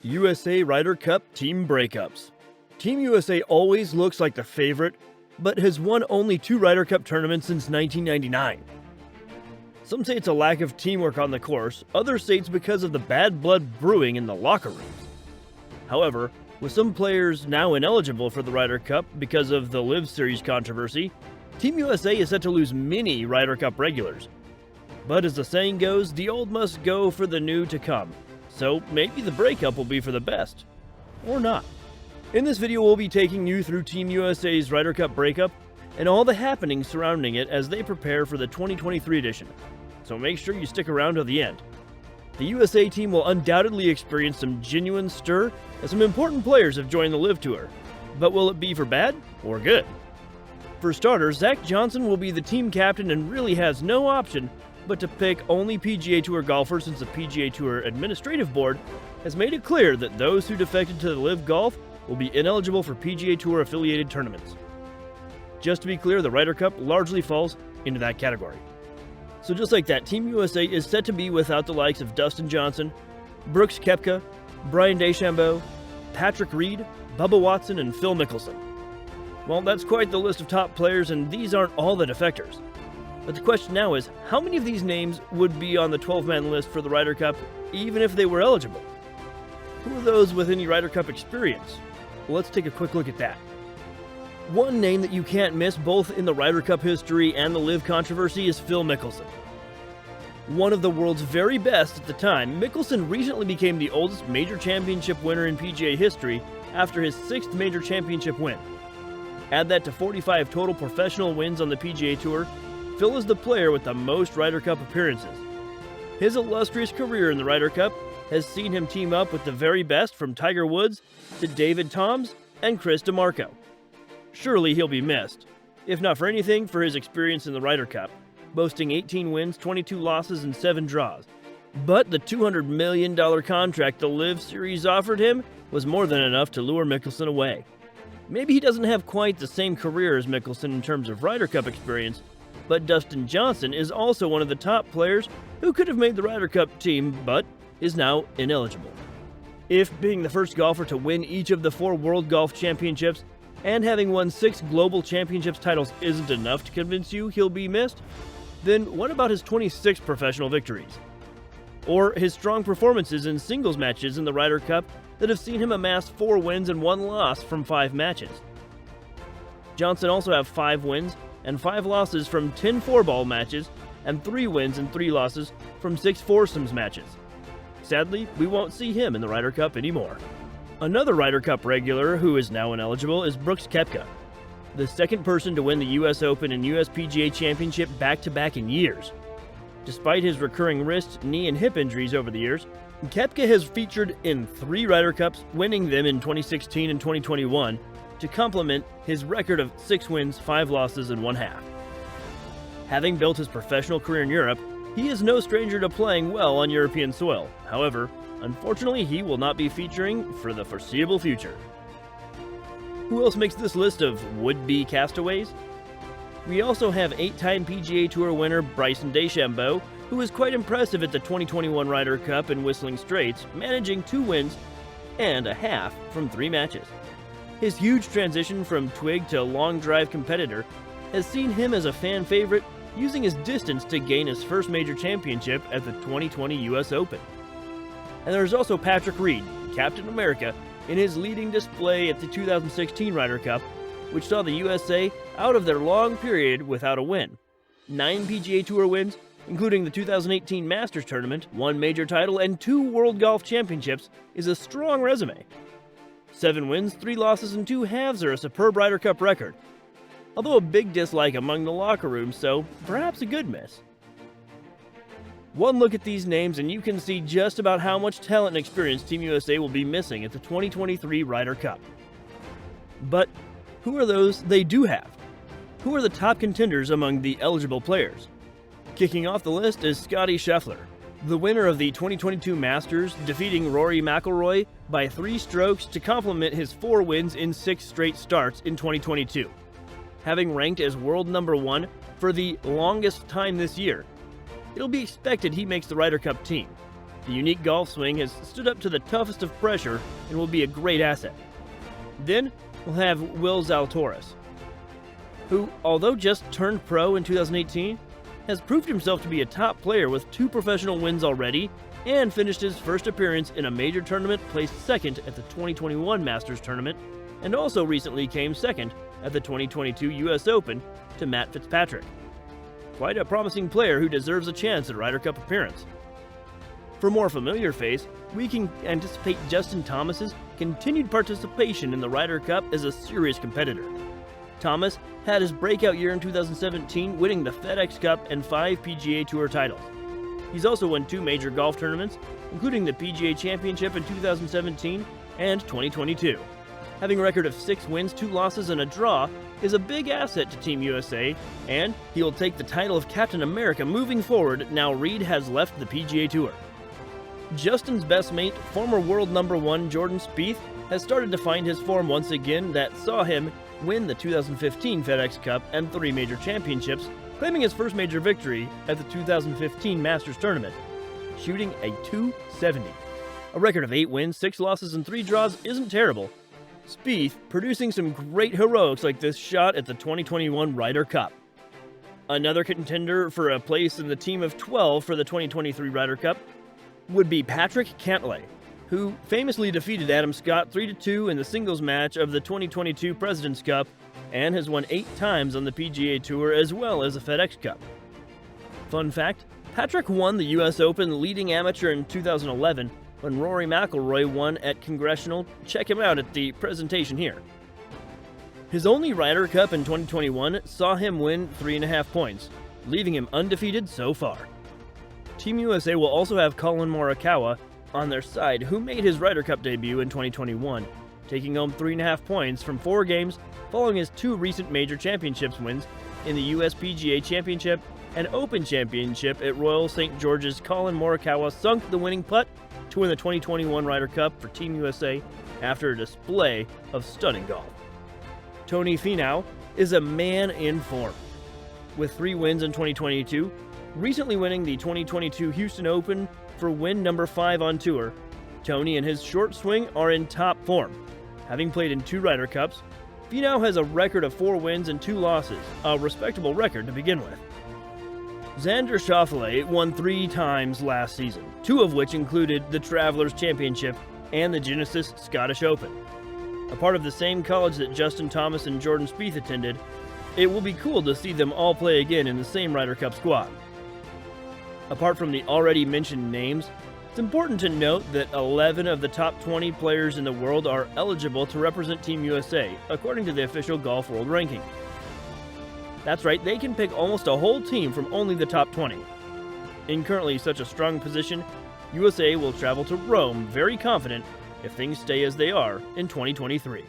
USA Ryder Cup Team Breakups. Team USA always looks like the favorite, but has won only 2 Ryder Cup tournaments since 1999. Some say it's a lack of teamwork on the course, others say it's because of the bad blood brewing in the locker rooms. However, with some players now ineligible for the Ryder Cup because of the LIV Series controversy, Team USA is set to lose many Ryder Cup regulars. But as the saying goes, the old must go for the new to come. So maybe the breakup will be for the best. Or not. In this video, we'll be taking you through Team USA's Ryder Cup breakup and all the happenings surrounding it as they prepare for the 2023 edition. So make sure you stick around till the end. The USA team will undoubtedly experience some genuine stir as some important players have joined the LIV Tour. But will it be for bad or good? For starters, Zach Johnson will be the team captain and really has no option but to pick only PGA Tour golfers, since the PGA Tour Administrative Board has made it clear that those who defected to the LIV Golf will be ineligible for PGA Tour affiliated tournaments. Just to be clear, the Ryder Cup largely falls into that category. So just like that, Team USA is set to be without the likes of Dustin Johnson, Brooks Koepka, Brian DeChambeau, Patrick Reed, Bubba Watson, and Phil Mickelson. Well, that's quite the list of top players, and these aren't all the defectors. But the question now is, how many of these names would be on the 12-man list for the Ryder Cup, even if they were eligible? Who are those with any Ryder Cup experience? Well, let's take a quick look at that. One name that you can't miss both in the Ryder Cup history and the LIV controversy is Phil Mickelson. One of the world's very best at the time, Mickelson recently became the oldest major championship winner in PGA history after his 6th major championship win. Add that to 45 total professional wins on the PGA Tour, Phil is the player with the most Ryder Cup appearances. His illustrious career in the Ryder Cup has seen him team up with the very best, from Tiger Woods to David Toms and Chris DiMarco. Surely he'll be missed, if not for anything, for his experience in the Ryder Cup, boasting 18 wins, 22 losses, and 7 draws. But the $200 million contract the LIV Series offered him was more than enough to lure Mickelson away. Maybe he doesn't have quite the same career as Mickelson in terms of Ryder Cup experience, but Dustin Johnson is also one of the top players who could have made the Ryder Cup team, but is now ineligible. If being the first golfer to win each of the 4 World Golf Championships and having won 6 Global Championships titles isn't enough to convince you he'll be missed, then what about his 26 professional victories? Or his strong performances in singles matches in the Ryder Cup that have seen him amass 4 wins and 1 loss from 5 matches? Johnson also have 5 wins and 5 losses from 10 4-ball matches, and 3 wins and 3 losses from 6 foursomes matches. Sadly, we won't see him in the Ryder Cup anymore. Another Ryder Cup regular who is now ineligible is Brooks Koepka, the second person to win the US Open and USPGA Championship back-to-back in years. Despite his recurring wrist, knee, and hip injuries over the years, Koepka has featured in 3 Ryder Cups, winning them in 2016 and 2021, to complement his record of 6 wins, 5 losses, and 1/2. Having built his professional career in Europe, he is no stranger to playing well on European soil. However, unfortunately, he will not be featuring for the foreseeable future. Who else makes this list of would-be castaways? We also have 8-time PGA Tour winner Bryson DeChambeau, who is quite impressive at the 2021 Ryder Cup in Whistling Straits, managing 2 wins and a half from 3 matches. His huge transition from twig to long drive competitor has seen him as a fan favorite, using his distance to gain his first major championship at the 2020 US Open. And there's also Patrick Reed, Captain America, in his leading display at the 2016 Ryder Cup, which saw the USA out of their long period without a win. 9 PGA Tour wins, including the 2018 Masters Tournament, 1 major title, and 2 World Golf Championships, is a strong resume. 7 wins, 3 losses, and 2 halves are a superb Ryder Cup record, although a big dislike among the locker room, so perhaps a good miss. One look at these names and you can see just about how much talent and experience Team USA will be missing at the 2023 Ryder Cup. But who are those they do have? Who are the top contenders among the eligible players? Kicking off the list is Scottie Scheffler, the winner of the 2022 Masters, defeating Rory McIlroy by 3 strokes to complement his 4 wins in 6 straight starts in 2022. Having ranked as world number 1 for the longest time this year, it'll be expected he makes the Ryder Cup team. The unique golf swing has stood up to the toughest of pressure and will be a great asset. Then we'll have Will Zalatoris, who, although just turned pro in 2018, has proved himself to be a top player with 2 professional wins already and finished his first appearance in a major tournament placed second at the 2021 Masters Tournament, and also recently came second at the 2022 US Open to Matt Fitzpatrick. Quite a promising player who deserves a chance at a Ryder Cup appearance. For more familiar face, we can anticipate Justin Thomas's continued participation in the Ryder Cup as a serious competitor. Thomas had his breakout year in 2017, winning the FedEx Cup and 5 PGA Tour titles. He's also won 2 major golf tournaments, including the PGA Championship in 2017 and 2022. Having a record of 6 wins, 2 losses, and a draw is a big asset to Team USA, and he will take the title of Captain America moving forward now Reed has left the PGA Tour. Justin's best mate, former world number 1 Jordan Spieth, has started to find his form once again that saw him win the 2015 FedEx Cup and 3 major championships, claiming his first major victory at the 2015 Masters Tournament, shooting a .270. A record of 8 wins, 6 losses, and 3 draws isn't terrible. Spieth producing some great heroics like this shot at the 2021 Ryder Cup. Another contender for a place in the team of 12 for the 2023 Ryder Cup would be Patrick Cantlay, who famously defeated Adam Scott 3-2 in the singles match of the 2022 President's Cup and has won 8 times on the PGA Tour as well as a FedEx Cup. Fun fact, Patrick won the US Open leading amateur in 2011 when Rory McIlroy won at Congressional. Check him out at the presentation here. His only Ryder Cup in 2021 saw him win 3.5 points, leaving him undefeated so far. Team USA will also have Colin Morikawa on their side, who made his Ryder Cup debut in 2021, taking home 3.5 points from 4 games following his 2 recent major championships wins in the US PGA Championship and Open Championship at Royal St. George's. Colin Morikawa sunk the winning putt to win the 2021 Ryder Cup for Team USA after a display of stunning golf. Tony Finau is a man in form, with 3 wins in 2022, recently winning the 2022 Houston Open for win number 5 on tour. Tony and his short swing are in top form. Having played in 2 Ryder Cups, Finau has a record of 4 wins and 2 losses, a respectable record to begin with. Xander Schauffele won 3 times last season, 2 of which included the Travelers Championship and the Genesis Scottish Open. A part of the same college that Justin Thomas and Jordan Spieth attended, it will be cool to see them all play again in the same Ryder Cup squad. Apart from the already mentioned names, it's important to note that 11 of the top 20 players in the world are eligible to represent Team USA, according to the official Golf World Ranking. That's right, they can pick almost a whole team from only the top 20. In currently such a strong position, USA will travel to Rome very confident if things stay as they are in 2023.